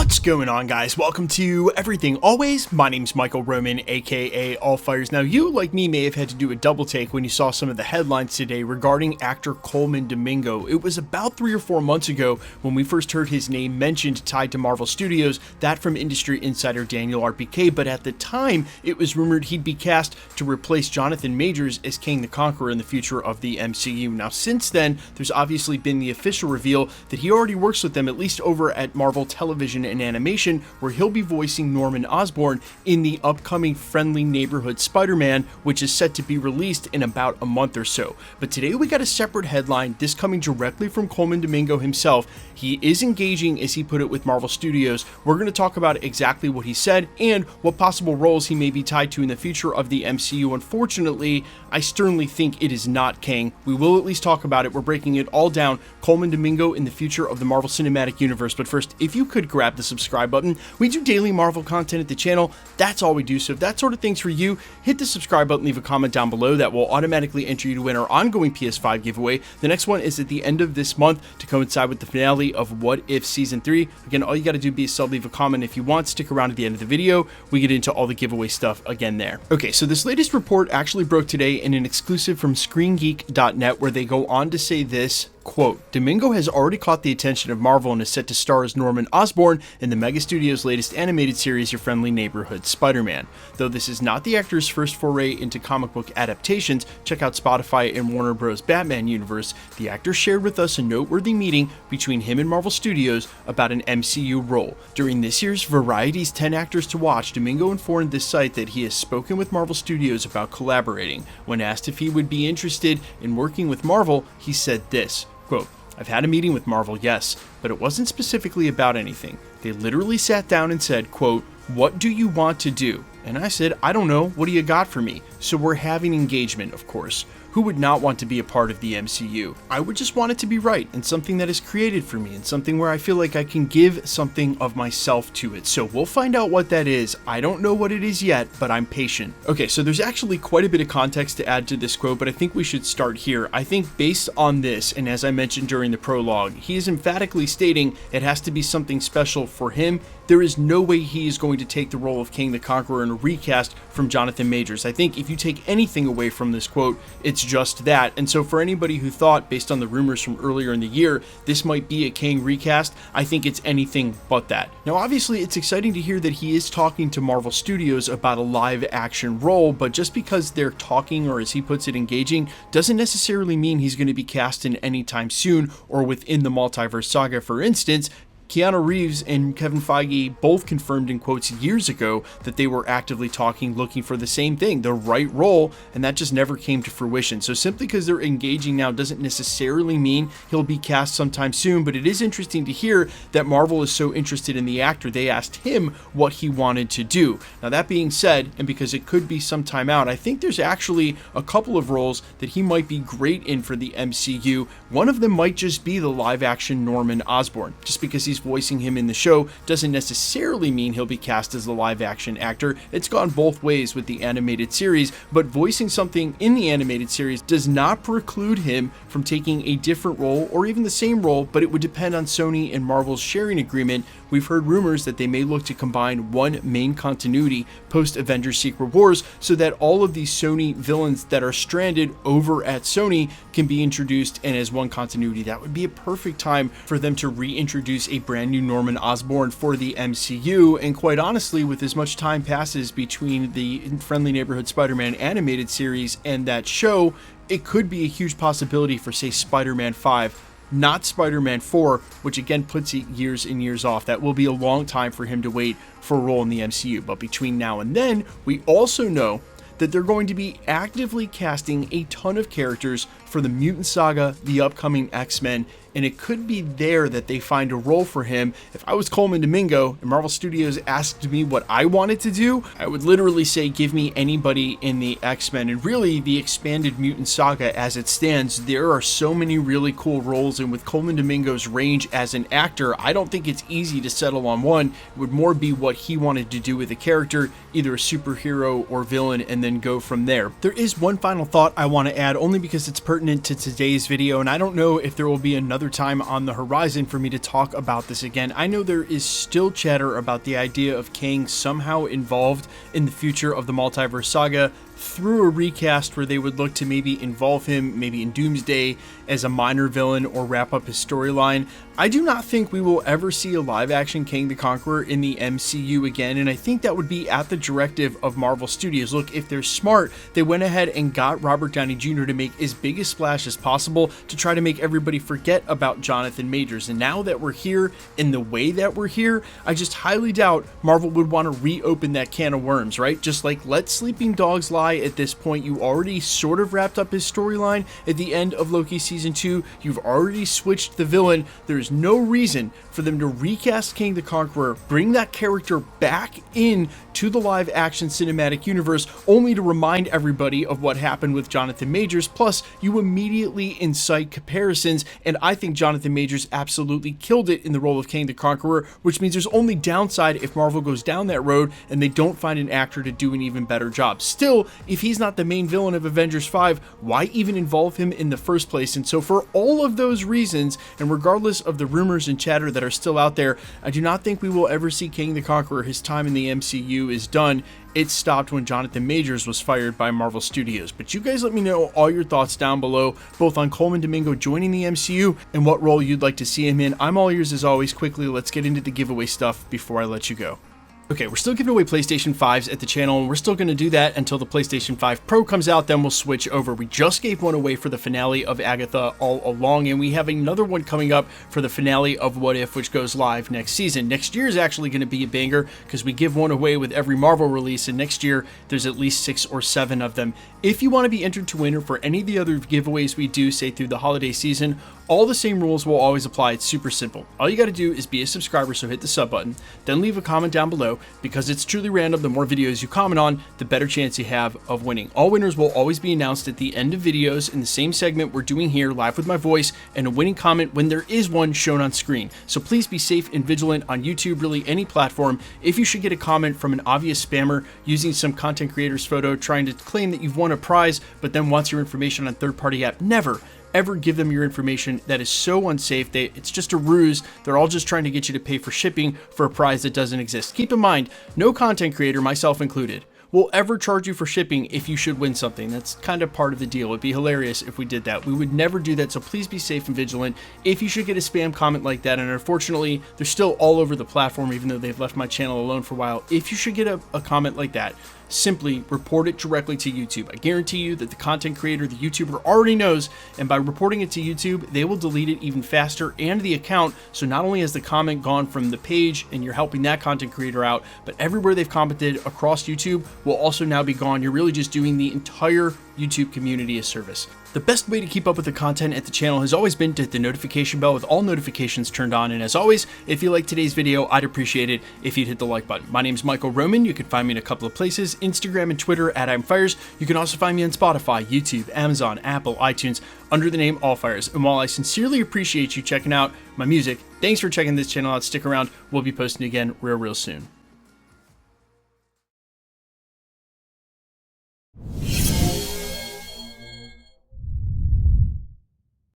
What's going on, guys? Welcome to Everything Always. My name's Michael Roman, aka Allfires. Now, you, like me, may have had to do a double take when you saw some of the headlines today regarding actor Colman Domingo. It was about 3 or 4 months ago when we first heard his name mentioned tied to Marvel Studios, that from industry insider Daniel RPK, but at the time, it was rumored he'd be cast to replace Jonathan Majors as Kang the Conqueror in the future of the MCU. Now, since then, there's obviously been the official reveal that he already works with them, at least over at Marvel Television and Animation, where he'll be voicing Norman Osborn in the upcoming Friendly Neighborhood Spider-Man, which is set to be released in about a month or so. But today we got a separate headline, this coming directly from Colman Domingo himself. He is engaging, as he put it, with Marvel Studios. We're going to talk about exactly what he said and what possible roles he may be tied to in the future of the MCU. Unfortunately, I sternly think it is not Kang. We will at least talk about it. We're breaking it all down. Colman Domingo in the future of the Marvel Cinematic Universe. But first, if you could grab the subscribe button. We do daily Marvel content at the channel. That's all we do. So if that sort of thing's for you, hit the subscribe button, leave a comment down below. That will automatically enter you to win our ongoing PS5 giveaway. The next one is at the end of this month to coincide with the finale of What If Season 3. Again, all you got to do is leave a comment if you want. Stick around at the end of the video. We get into all the giveaway stuff again there. Okay, so this latest report actually broke today in an exclusive from ScreenGeek.net, where they go on to say this. Quote, Domingo has already caught the attention of Marvel and is set to star as Norman Osborn in the Mega Studios' latest animated series, Your Friendly Neighborhood Spider-Man. Though this is not the actor's first foray into comic book adaptations, check out Spotify and Warner Bros. Batman universe, the actor shared with us a noteworthy meeting between him and Marvel Studios about an MCU role. During this year's Variety's 10 Actors to Watch, Domingo informed this site that he has spoken with Marvel Studios about collaborating. When asked if he would be interested in working with Marvel, he said this. Quote, I've had a meeting with Marvel, yes, but it wasn't specifically about anything. They literally sat down and said, quote, what do you want to do? And I said, I don't know, what do you got for me? So we're having engagement, of course. Who would not want to be a part of the MCU? I would just want it to be right and something that is created for me and something where I feel like I can give something of myself to it. So we'll find out what that is. I don't know what it is yet, but I'm patient. Okay, so there's actually quite a bit of context to add to this quote, but I think we should start here. I think based on this, and as I mentioned during the prologue, he is emphatically stating it has to be something special for him. There is no way he is going to take the role of Kang the Conqueror in a recast from Jonathan Majors. I think if you take anything away from this quote, it's just that. And so for anybody who thought, based on the rumors from earlier in the year, this might be a Kang recast, I think it's anything but that. Now, obviously, it's exciting to hear that he is talking to Marvel Studios about a live action role, but just because they're talking, or as he puts it, engaging, doesn't necessarily mean he's going to be cast in anytime soon or within the Multiverse Saga. For instance, Keanu Reeves and Kevin Feige both confirmed in quotes years ago that they were actively talking, looking for the same thing, the right role, and that just never came to fruition. So simply because they're engaging now doesn't necessarily mean he'll be cast sometime soon, but it is interesting to hear that Marvel is so interested in the actor, they asked him what he wanted to do. Now, that being said, and because it could be some time out, I think there's actually a couple of roles that he might be great in for the MCU. One of them might just be the live action Norman Osborn. Just because he's voicing him in the show doesn't necessarily mean he'll be cast as the live action actor. It's gone both ways with the animated series, but voicing something in the animated series does not preclude him from taking a different role or even the same role, but it would depend on Sony and Marvel's sharing agreement. We've heard rumors that they may look to combine one main continuity post Avengers Secret Wars so that all of these Sony villains that are stranded over at Sony can be introduced, and as one continuity, that would be a perfect time for them to reintroduce a brand new Norman Osborn for the MCU. And quite honestly, with as much time passes between the Friendly Neighborhood Spider-Man animated series and that show, it could be a huge possibility for, say, Spider-Man 5, not Spider-Man 4, which again puts it years and years off. That will be a long time for him to wait for a role in the MCU. But between now and then, we also know that they're going to be actively casting a ton of characters for the Mutant Saga, the upcoming X-Men, and it could be there that they find a role for him. If I was Colman Domingo and Marvel Studios asked me what I wanted to do, I would literally say, give me anybody in the X-Men. And really, the expanded Mutant Saga as it stands, there are so many really cool roles, and with Colman Domingo's range as an actor, I don't think it's easy to settle on one. It would more be what he wanted to do with a character, either a superhero or villain, and then go from there. There is one final thought I want to add, only because it's pertinent pertinent to today's video, and I don't know if there will be another time on the horizon for me to talk about this again. I know there is still chatter about the idea of Kang somehow involved in the future of the Multiverse Saga through a recast where they would look to maybe involve him, maybe in Doomsday, as a minor villain or wrap up his storyline. I do not think we will ever see a live-action Kang the Conqueror in the MCU again, and I think that would be at the directive of Marvel Studios. Look, if they're smart, they went ahead and got Robert Downey Jr. to make as big a splash as possible to try to make everybody forget about Jonathan Majors. And now that we're here in the way that we're here, I just highly doubt Marvel would want to reopen that can of worms, right? Just like, let sleeping dogs lie at this point. You already sort of wrapped up his storyline at the end of Loki Season 2. You've already switched the villain. There's no reason for them to recast Kang the Conqueror, bring that character back in to the live action cinematic universe, only to remind everybody of what happened with Jonathan Majors. Plus, you immediately incite comparisons, and I think Jonathan Majors absolutely killed it in the role of Kang the Conqueror, which means there's only downside if Marvel goes down that road and they don't find an actor to do an even better job. Still, if he's not the main villain of Avengers 5, why even involve him in the first place? And so for all of those reasons, and regardless of the rumors and chatter that are still out there, I do not think we will ever see Kang the Conqueror. His time in the MCU is done. It stopped when Jonathan Majors was fired by Marvel Studios. But you guys let me know all your thoughts down below, both on Coleman Domingo joining the MCU and what role you'd like to see him in. I'm all ears as always. Quickly, let's get into the giveaway stuff before I let you go. Okay, we're still giving away PlayStation 5s at the channel, and we're still going to do that until the PlayStation 5 Pro comes out, then we'll switch over. We just gave one away for the finale of Agatha All Along, and we have another one coming up for the finale of What If, which goes live next season. Next year is actually going to be a banger, because we give one away with every Marvel release, and next year there's at least 6 or 7 of them. If you want to be entered to win, or for any of the other giveaways we do, say through the holiday season, all the same rules will always apply. It's super simple. All you got to do is be a subscriber, so hit the sub button, then leave a comment down below. Because it's truly random, the more videos you comment on, the better chance you have of winning. All winners will always be announced at the end of videos in the same segment we're doing here, live with my voice, and a winning comment when there is one shown on screen. So please be safe and vigilant on YouTube, really any platform. If you should get a comment from an obvious spammer using some content creator's photo trying to claim that you've won a prize, but then wants your information on third-party app, never ever give them your information. That is so unsafe. It's just a ruse. They're all just trying to get you to pay for shipping for a prize that doesn't exist. Keep in mind, no content creator, myself included, will ever charge you for shipping if you should win something. That's kind of part of the deal. It'd be hilarious if we did that. We would never do that, so please be safe and vigilant if you should get a spam comment like that. And unfortunately, they're still all over the platform, even though they've left my channel alone for a while. If you should get a comment like that, simply report it directly to YouTube. I guarantee you that the content creator, the YouTuber, already knows, and by reporting it to YouTube, they will delete it even faster and the account. So not only has the comment gone from the page and you're helping that content creator out, but everywhere they've commented across YouTube will also now be gone. You're really just doing the entire YouTube community a service. The best way to keep up with the content at the channel has always been to hit the notification bell with all notifications turned on. And as always, if you like today's video, I'd appreciate it if you'd hit the like button. My name is Michael Roman. You can find me in a couple of places, Instagram and Twitter at I'mFires. You can also find me on Spotify, YouTube, Amazon, Apple, iTunes under the name Allfires. And while I sincerely appreciate you checking out my music, thanks for checking this channel out. Stick around. We'll be posting again real soon.